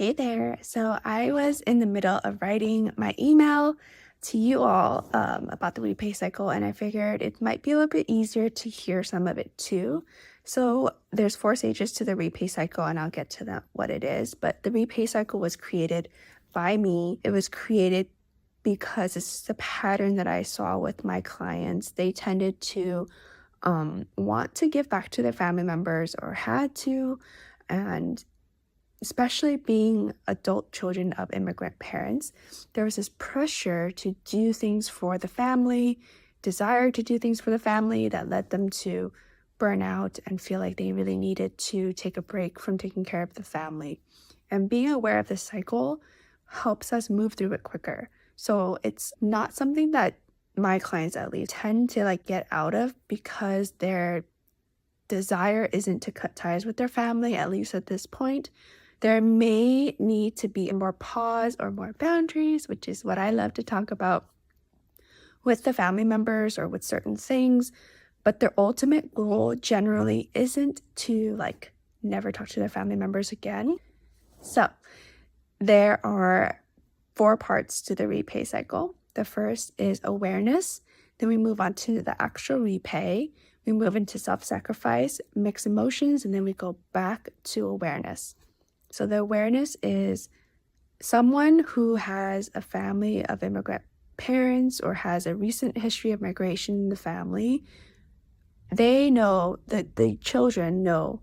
Hey there. So I was in the middle of writing my email to you all about the repay cycle, and I figured it might be a little bit easier to hear some of it too. So there's four stages to the repay cycle, and I'll get to that what it is. But the repay cycle was created by me. It was created because it's just a pattern that I saw with my clients. They tended to want to give back to their family members or had to, and especially being adult children of immigrant parents, there was this pressure to do things for the family, desire to do things for the family that led them to burn out and feel like they really needed to take a break from taking care of the family. And being aware of this cycle helps us move through it quicker. So it's not something that my clients at least tend to get out of because their desire isn't to cut ties with their family, at least at this point. There may need to be more pause or more boundaries, which is what I love to talk about with the family members or with certain things. But their ultimate goal generally isn't to never talk to their family members again. So there are four parts to the repay cycle. The first is awareness. Then we move on to the actual repay. We move into self-sacrifice, mixed emotions, and then we go back to awareness. So the awareness is someone who has a family of immigrant parents or has a recent history of migration in the family. They know that the children know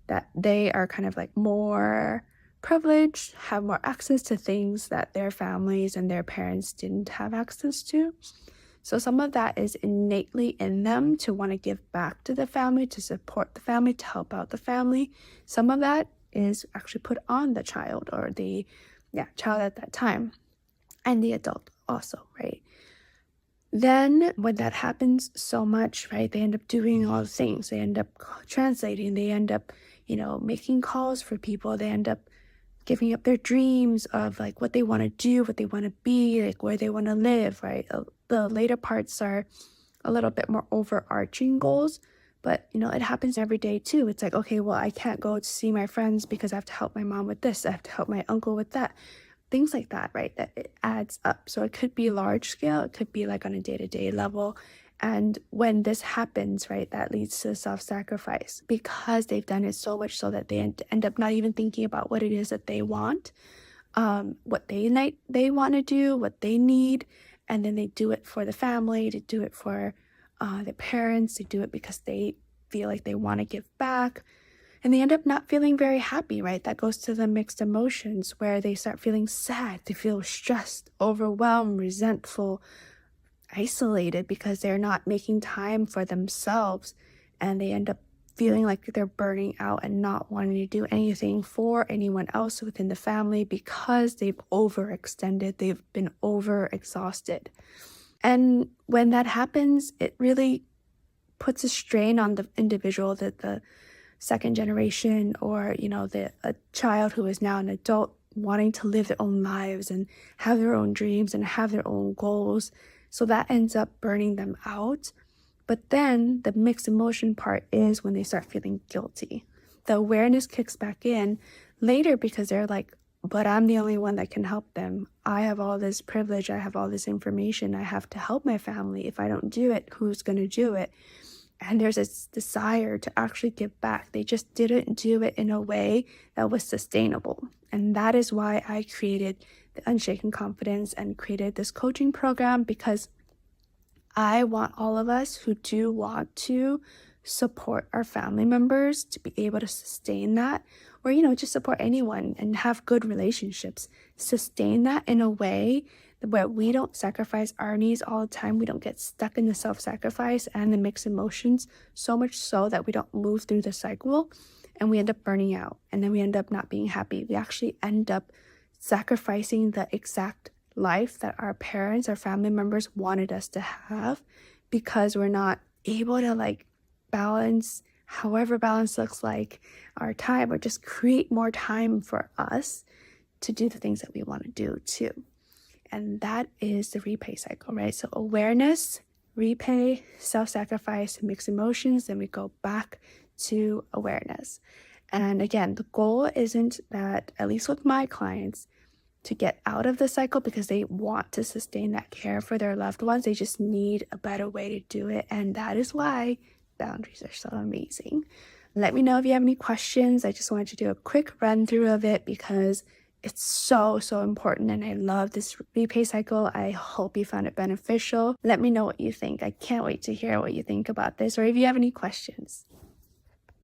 that they are kind of more privileged, have more access to things that their families and their parents didn't have access to. So some of that is innately in them to want to give back to the family, to support the family, to help out the family. Some of that is actually put on the child or the child at that time and the adult also, right? Then when that happens so much, right, they end up doing all the things. They end up translating. They end up, making calls for people. They end up giving up their dreams of what they want to do, what they want to be, where they want to live, right? The later parts are a little bit more overarching goals, but it happens every day too. It's okay, well, I can't go to see my friends because I have to help my mom with this. I have to help my uncle with that. Things like that, right? That it adds up. So it could be large scale. It could be on a day-to-day level. And when this happens, right, that leads to self-sacrifice because they've done it so much so that they end up not even thinking about what it is that they want, what they want to do, what they need, and then they do it for the family, they do it for their parents, they do it because they feel like they want to give back, and they end up not feeling very happy, right? That goes to the mixed emotions where they start feeling sad, they feel stressed, overwhelmed, resentful, isolated because they're not making time for themselves, and they end up feeling like they're burning out and not wanting to do anything for anyone else within the family because they've overextended, they've been overexhausted. And when that happens, it really puts a strain on the individual, that the second generation or a child who is now an adult wanting to live their own lives and have their own dreams and have their own goals. So that ends up burning them out. But then the mixed emotion part is when they start feeling guilty. The awareness kicks back in later because they're but I'm the only one that can help them. I have all this privilege. I have all this information. I have to help my family. If I don't do it, who's going to do it? And there's this desire to actually give back. They just didn't do it in a way that was sustainable. And that is why I created the Unshaken Confidence and created this coaching program, because I want all of us who do want to support our family members to be able to sustain that, or, just support anyone and have good relationships, sustain that in a way where we don't sacrifice our needs all the time. We don't get stuck in the self-sacrifice and the mixed emotions, so much so that we don't move through the cycle and we end up burning out, and then we end up not being happy. We actually end up sacrificing the exact life that our parents, our family members wanted us to have because we're not able to balance, however balance looks like, our time, or just create more time for us to do the things that we want to do too. And that is the repay cycle, right? So awareness, repay, self-sacrifice, mixed emotions, then we go back to awareness. And again, the goal isn't that, at least with my clients, to get out of the cycle because they want to sustain that care for their loved ones. They just need a better way to do it. And that is why boundaries are so amazing. Let me know if you have any questions. I just wanted to do a quick run through of it because it's so, so important. And I love this repay cycle. I hope you found it beneficial. Let me know what you think. I can't wait to hear what you think about this or if you have any questions.